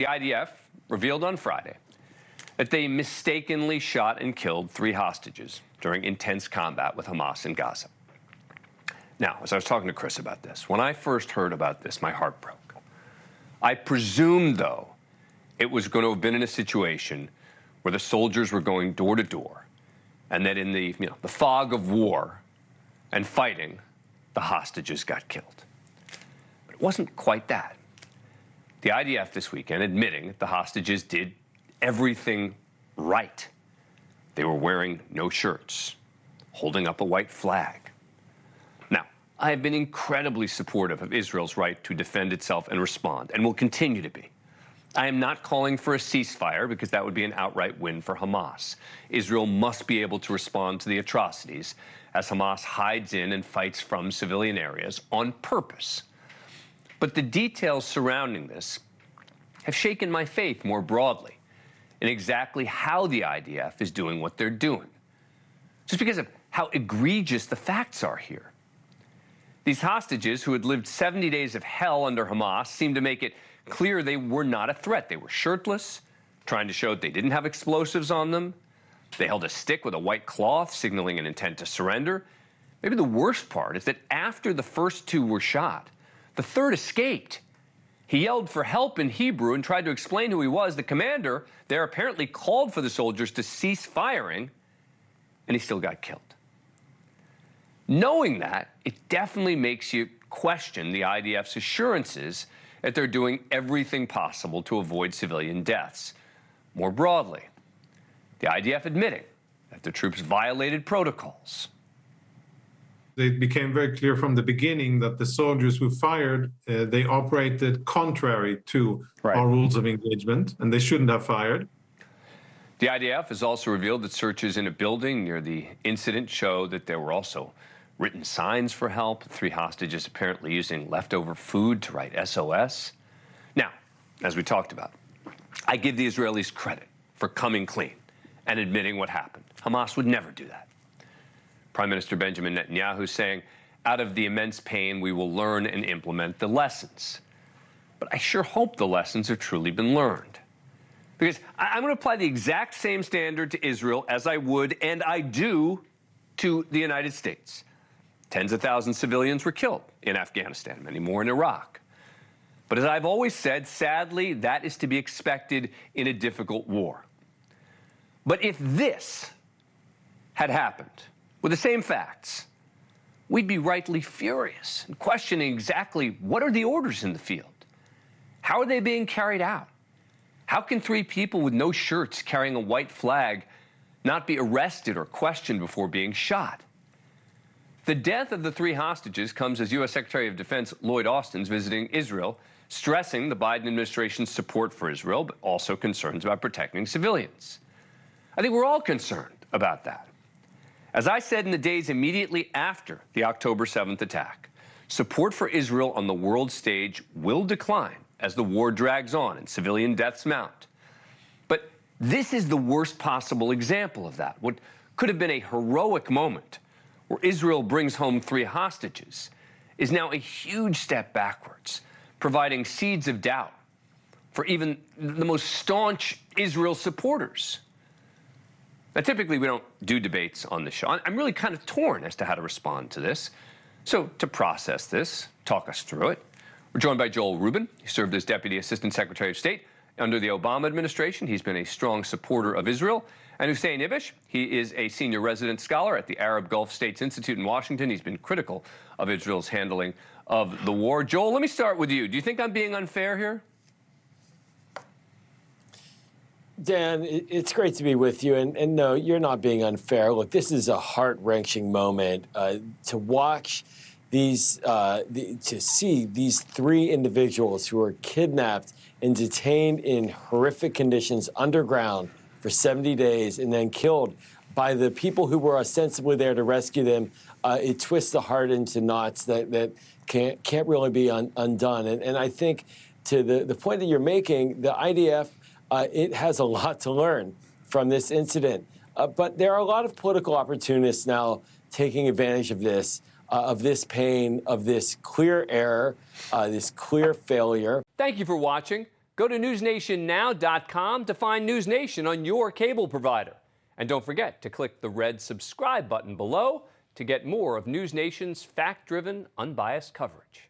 The IDF revealed on Friday that they mistakenly shot and killed 3 hostages during intense combat with Hamas in Gaza. Now, as I was talking to Chris about this, when I first heard about this, my heart broke. I presumed, though, it was going to have been in a situation where the soldiers were going door to door, and that in the fog of war and fighting, the hostages got killed. But it wasn't quite that. The IDF this weekend admitting the hostages did everything right. They were wearing no shirts, holding up a white flag. Now, I have been incredibly supportive of Israel's right to defend itself and respond, and will continue to be. I am not calling for a ceasefire because that would be an outright win for Hamas. Israel must be able to respond to the atrocities as Hamas hides in and fights from civilian areas on purpose. But the details surrounding this have shaken my faith more broadly in exactly how the IDF is doing what they're doing, just because of how egregious the facts are here. These hostages, who had lived 70 days of hell under Hamas, seemed to make it clear they were not a threat. They were shirtless, trying to show that they didn't have explosives on them. They held a stick with a white cloth, signaling an intent to surrender. Maybe the worst part is that after the first 2 were shot, the third escaped. He yelled for help in Hebrew and tried to explain who he was. The commander there apparently called for the soldiers to cease firing, and he still got killed. Knowing that, it definitely makes you question the IDF's assurances that they're doing everything possible to avoid civilian deaths. More broadly, the IDF admitting that the troops violated protocols. It became very clear from the beginning that the soldiers who fired, they operated contrary to our rules of engagement, and they shouldn't have fired. The IDF has also revealed that searches in a building near the incident show that there were also written signs for help, 3 hostages apparently using leftover food to write SOS. Now, as we talked about, I give the Israelis credit for coming clean and admitting what happened. Hamas would never do that. Prime Minister Benjamin Netanyahu saying, out of the immense pain, we will learn and implement the lessons. But I sure hope the lessons have truly been learned. Because I'm going to apply the exact same standard to Israel as I would and I do to the United States. Tens of thousands of civilians were killed in Afghanistan, many more in Iraq. But as I've always said, sadly, that is to be expected in a difficult war. But if this had happened with the same facts, we'd be rightly furious and questioning exactly what are the orders in the field? How are they being carried out? How can 3 people with no shirts carrying a white flag not be arrested or questioned before being shot? The death of the 3 hostages comes as U.S. Secretary of Defense Lloyd Austin's visiting Israel, stressing the Biden administration's support for Israel, but also concerns about protecting civilians. I think we're all concerned about that. As I said in the days immediately after the October 7th attack, support for Israel on the world stage will decline as the war drags on and civilian deaths mount. But this is the worst possible example of that. What could have been a heroic moment where Israel brings home 3 hostages is now a huge step backwards, providing seeds of doubt for even the most staunch Israel supporters. Now, typically, we don't do debates on the show. I'm really kind of torn as to how to respond to this. So to process this, talk us through it, we're joined by Joel Rubin. He served as Deputy Assistant Secretary of State under the Obama administration. He's been a strong supporter of Israel. And Hussein Ibish, he is a senior resident scholar at the Arab Gulf States Institute in Washington. He's been critical of Israel's handling of the war. Joel, let me start with you. Do you think I'm being unfair here? Dan, it's great to be with you. And no, you're not being unfair. Look, this is a heart-wrenching moment to watch these, to see these 3 individuals who were kidnapped and detained in horrific conditions underground for 70 days and then killed by the people who were ostensibly there to rescue them. It twists the heart into knots that can't really be undone. And I think to the point that you're making, the IDF, it has a lot to learn from this incident. But there are a lot of political opportunists now taking advantage of this pain, of this clear error, this clear failure. Thank you for watching. Go to newsnationnow.com to find NewsNation on your cable provider. And don't forget to click the red subscribe button below to get more of NewsNation's fact-driven, unbiased coverage.